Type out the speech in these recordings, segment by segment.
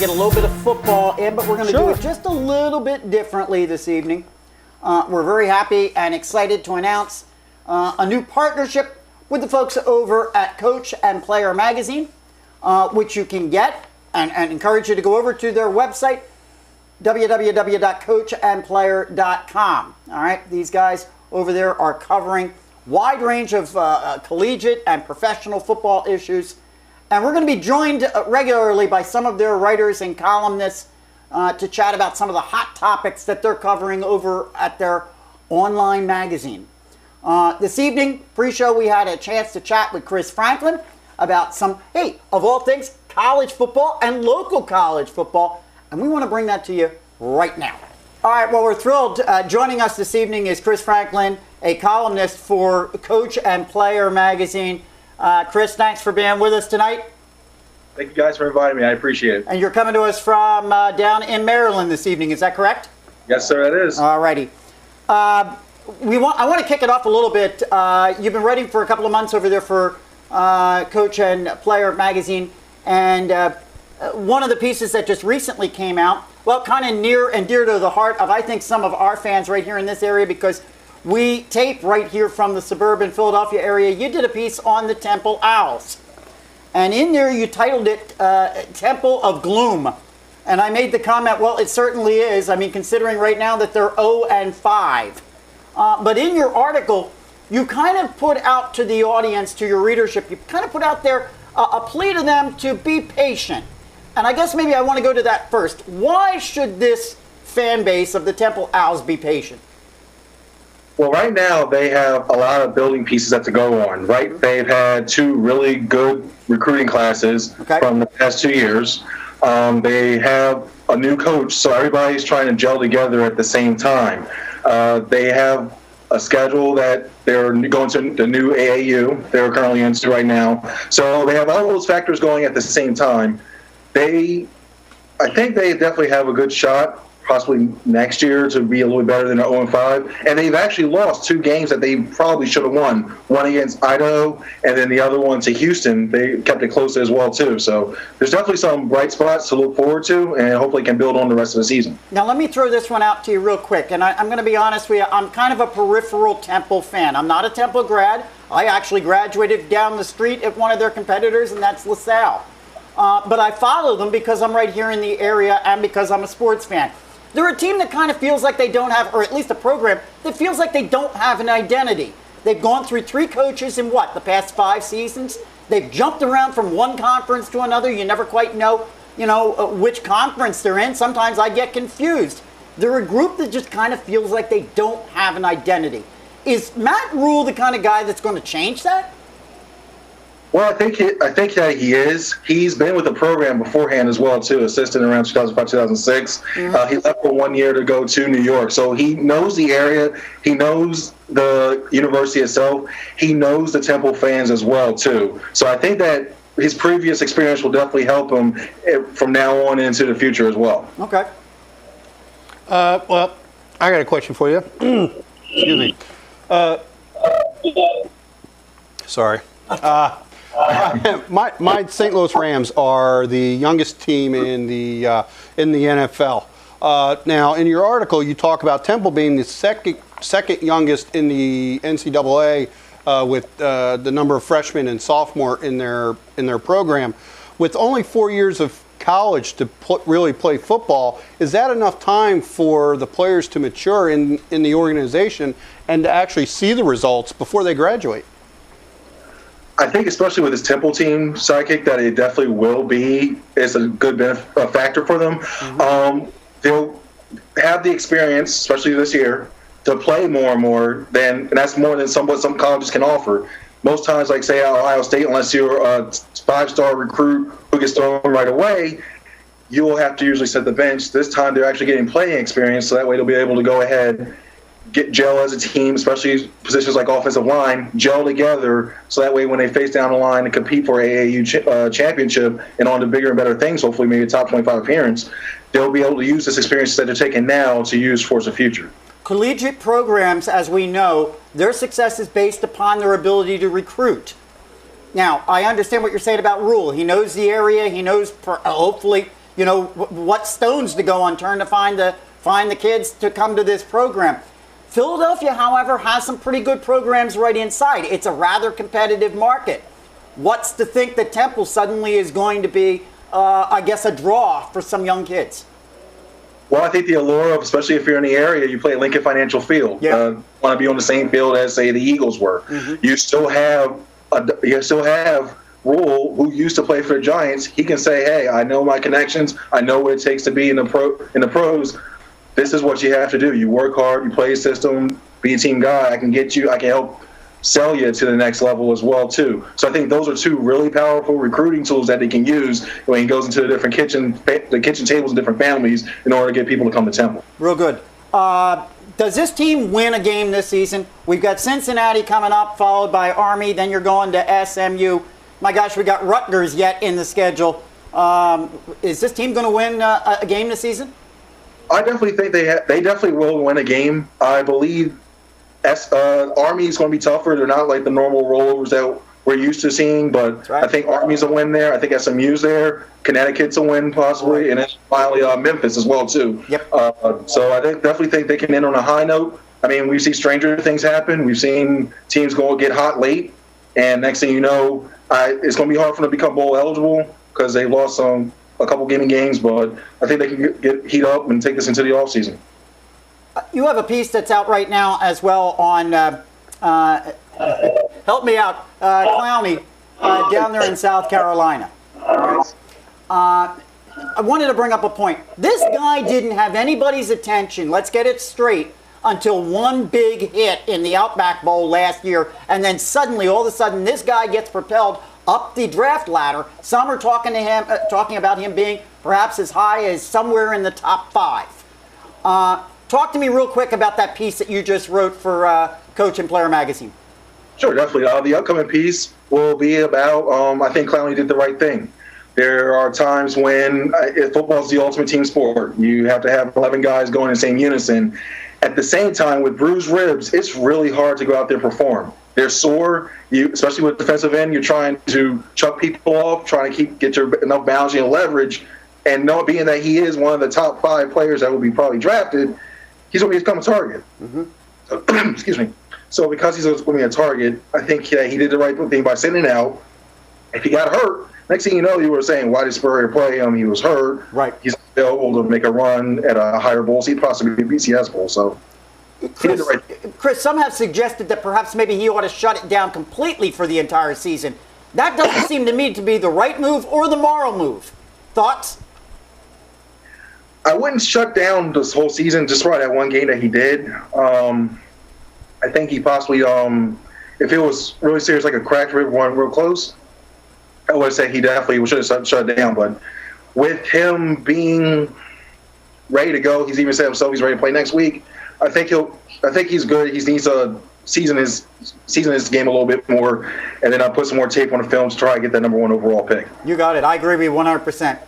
get a little bit of football in, but we're going to do it just a little bit differently this evening. We're very happy and excited to announce a new partnership with the folks over at Coach and Player Magazine, which you can get and encourage you to go over to their website, www.coachandplayer.com. All right, these guys over there are covering wide range of collegiate and professional football issues. And we're going to be joined regularly by some of their writers and columnists to chat about some of the hot topics that they're covering over at their online magazine. This evening, pre-show, we had a chance to chat with Chris Franklin about some, hey, of all things, college football and local college football. And we want to bring that to you right now. All right, well, we're thrilled. Joining us this evening is Chris Franklin, a columnist for Coach and Player Magazine. Chris, thanks for being with us tonight. Thank you guys for inviting me. I appreciate it. And you're coming to us from down in Maryland this evening. Is that correct? Yes, sir, it is. All righty. I want to kick it off a little bit. You've been writing for a couple of months over there for Coach and Player Magazine. And one of the pieces that just recently came out, well, kind of near and dear to the heart of, I think, some of our fans right here in this area, because we tape right here from the suburban Philadelphia area. You did a piece on the Temple Owls. And in there you titled it Temple of Gloom. And I made the comment, well, it certainly is. I mean, considering right now that they're 0-5. But in your article, you kind of put out to the audience, to your readership, you kind of put out there a plea to them to be patient. And I guess maybe I want to go to that first. Why should this fan base of the Temple Owls be patient? Well, right now they have a lot of building pieces that to go on, right? They've had two really good recruiting classes from the past 2 years. They have a new coach, so everybody's trying to gel together at the same time. They have a schedule that they're going to the new AAU they're currently into right now. So they have all those factors going at the same time. I think they definitely have a good shot possibly next year to be a little bit better than 0-5. And they've actually lost two games that they probably should have won. One against Idaho, and then the other one to Houston. They kept it close as well, too. So there's definitely some bright spots to look forward to, and hopefully can build on the rest of the season. Now, let me throw this one out to you real quick. And I'm going to be honest with you. I'm kind of a peripheral Temple fan. I'm not a Temple grad. I actually graduated down the street at one of their competitors, and that's LaSalle. But I follow them because I'm right here in the area and because I'm a sports fan. They're a team that kind of feels like they don't have, or at least a program that feels like they don't have an identity. They've gone through three coaches in the past 5 seasons. They've jumped around from one conference to another. You never quite know, which conference they're in. Sometimes I get confused. They're a group that just kind of feels like they don't have an identity. Is Matt Rhule the kind of guy that's going to change that? Well, I think that he is. He's been with the program beforehand as well, too, assistant around 2005, 2006. Mm-hmm. He left for 1 year to go to New York. So he knows the area. He knows the university itself. He knows the Temple fans as well, too. So I think that his previous experience will definitely help him from now on into the future as well. Okay. Well, I got a question for you. Excuse me. Sorry. My St. Louis Rams are the youngest team in the NFL. Now, in your article, you talk about Temple being the second youngest in the NCAA with the number of freshmen and sophomore in their program. With only 4 years of college to really play football, is that enough time for the players to mature in the organization and to actually see the results before they graduate? I think especially with this Temple team, Sidekick, that it definitely will be is a good factor for them. Mm-hmm. They'll have the experience, especially this year, to play more and more, and that's more than some colleges can offer. Most times, like say Ohio State, unless you're a 5-star recruit who gets thrown right away, you will have to usually set the bench. This time they're actually getting playing experience, so that way they'll be able to go ahead, gel as a team, especially positions like offensive line, gel together, so that way when they face down the line and compete for AAU championship and on to bigger and better things, hopefully maybe a top 25 appearance, they'll be able to use this experience that they're taking now to use for the future. Collegiate programs, as we know, their success is based upon their ability to recruit. Now, I understand what you're saying about Rhule. He knows the area. He knows, hopefully, what stones to go unturned to find the kids to come to this program. Philadelphia, however, has some pretty good programs right inside. It's a rather competitive market. What's to think that Temple suddenly is going to be, a draw for some young kids? Well, I think the allure of, especially if you're in the area, you play Lincoln Financial Field. Yeah. Want to be on the same field as, say, the Eagles were. Mm-hmm. You still have Rhule, who used to play for the Giants. He can say, "Hey, I know my connections. I know what it takes to be in the pros. This is what you have to do. You work hard. You play a system. Be a team guy. I can get you. I can help sell you to the next level as well too." So I think those are two really powerful recruiting tools that he can use when he goes into the different kitchen tables and different families in order to get people to come to Temple. Real good. Does this team win a game this season? We've got Cincinnati coming up, followed by Army. Then you're going to SMU. My gosh, we got Rutgers yet in the schedule. Is this team going to win a game this season? I definitely think they definitely will win a game. I believe Army is going to be tougher. They're not like the normal rollovers that we're used to seeing, but right. I think Army's a win there. I think SMU's there. Connecticut's a win possibly, and then finally Memphis as well too. Yep. So I definitely think they can end on a high note. I mean, we see stranger things happen. We've seen teams get hot late, and next thing you know, it's going to be hard for them to become bowl eligible because they lost a couple gaming games. But I think they can get heat up and take this into the offseason. You have a piece that's out right now as well on, help me out, Clowney, down there in South Carolina. I wanted to bring up a point. This guy didn't have anybody's attention, let's get it straight, until one big hit in the Outback Bowl last year, and then suddenly, all of a sudden, this guy gets propelled up the draft ladder. Some are talking about him being perhaps as high as somewhere in the top 5. Talk to me real quick about that piece that you just wrote for Coach and Player Magazine. Sure, definitely. The upcoming piece will be about, I think Clowney did the right thing. There are times when football is the ultimate team sport. You have to have 11 guys going in the same unison. At the same time, with bruised ribs, it's really hard to go out there and perform. They're sore. Especially with defensive end, you're trying to chuck people off, trying to get enough balance and leverage. And being that he is one of the top 5 players that will be probably drafted, he's going to become a target. Mm-hmm. So, excuse me. So because he's going to be a target, I think he did the right thing by sitting out. If he got hurt, next thing you know, you were saying, why did Spurrier play him? He was hurt. Right. He's able to make a run at a higher bowl seat, possibly a BCS bowl. So Chris, some have suggested that perhaps maybe he ought to shut it down completely for the entire season. That doesn't seem to me to be the right move or the moral move. Thoughts? I wouldn't shut down this whole season just for that one game that he did. I think he possibly, if it was really serious, like a cracked rib one real close, I would say he definitely should have shut it down. But with him being ready to go, he's even said himself he's ready to play next week. I think he's good. He needs to season his game a little bit more, and then I'll put some more tape on the film to try to get that number 1 overall pick. You got it. I agree with you 100%.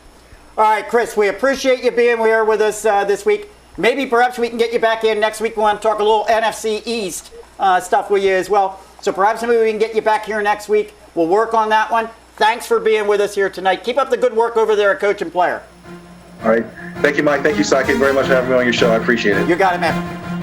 All right, Chris, we appreciate you being here with us this week. Maybe perhaps we can get you back in next week. We want to talk a little NFC East stuff with you as well. So perhaps maybe we can get you back here next week. We'll work on that one. Thanks for being with us here tonight. Keep up the good work over there at Coach and Player. All right. Thank you, Mike. Thank you, Sidekick, very much for having me on your show. I appreciate it. You got it, man.